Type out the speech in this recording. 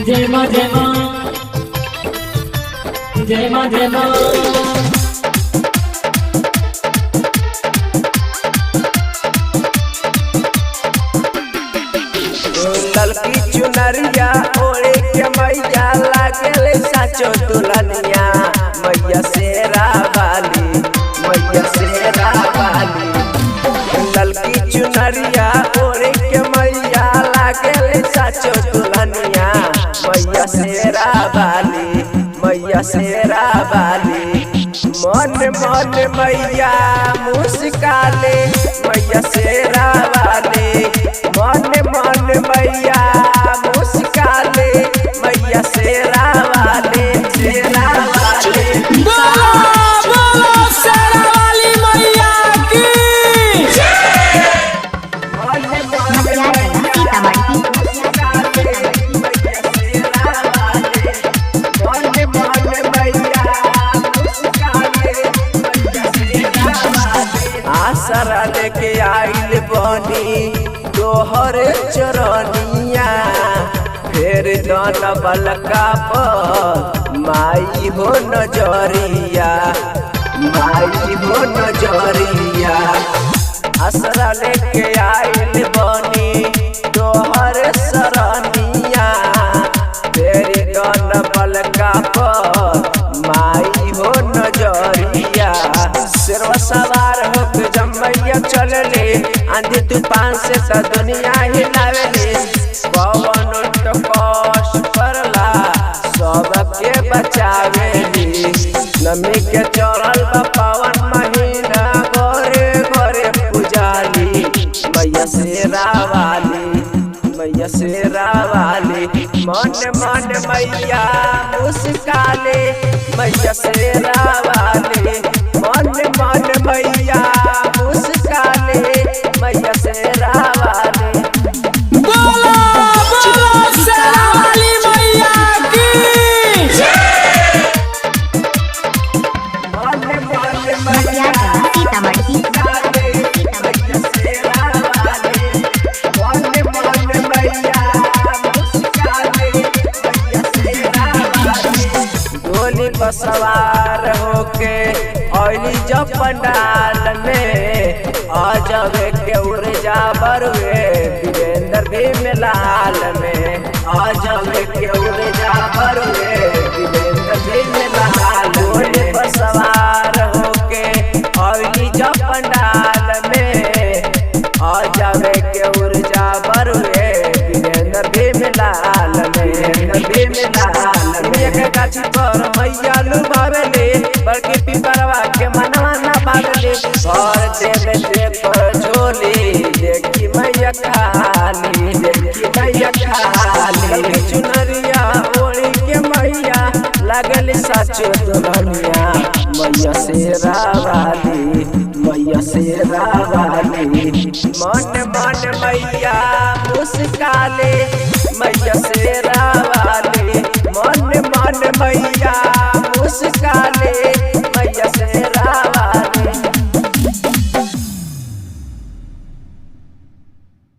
जय मां जय मां जय मां जय मां। ललकी चुनरिया ओढ़े के मैया लागल साचो दुल्हनिया मैया शेरा वाली मैया शेरा वाली। ललकी चुनरिया ओढ़े के मैया लागल साचो दुल्हनिया मैया शेरा वाली मैया शेरा वाली। मन मन मैया मुस्काले मैया शेरा वाली मन मन मैया मुस्काले मैया शेरा वाली शेरा वाली। बोलो बोलो शेरा वाली मैया की आसरा लेके आइल बनी तोहर चरनिया फेर दन बलका पर माई हो नजरिया माई हो नजरिया। आसरा लेके आइल बनी तोहर सरनिया फेर दन बलका पर माई हो नजरिया। शेरवा सवार होके जमैया चलले आंधी तूफान से त दुनिया हिलावेले। पवन तो कष्ट करला सबके बचावेली। नमी के चढ़ल बा पवन महीना घरे घरे पुजाली मैया शेरा वाली मैया शेरा वाली। मन मन मैया मुस्काले मैया शेरा वाली मन मन मैया मुस्काले मैया शेरा वाली। बोलो बोलो शेरा वाली मैया की मन मन मैया मुस्काले मैया शेरा वाली मन मन मैया मुस्काले मैया शेरा वाली। डोली पर सवार होके औली जब पंडाल में आजवे के उर्जा बरुए वीरेंद्र भी मिलाल में आजवे के उर्जा बरुए वीरेंद्र भी मिलाल। डोली पर सवार होके औली जब पंडाल में आजवे के उर्जा बरुए वीरेंद्र भी मिलाल में भी मिलाल। एक गाछी पर मैया लुभावेले बड़के पिपरवा के मनवा ना पागले। और देवे दे पर झोली देखी मैया खाली देखी मैया खाली। चुनरिया ओढ़ी के मैया लागल साचो दुल्हनिया मैया शेरा वाली मैया शेरा वाली। मन मन मैया मुस्काले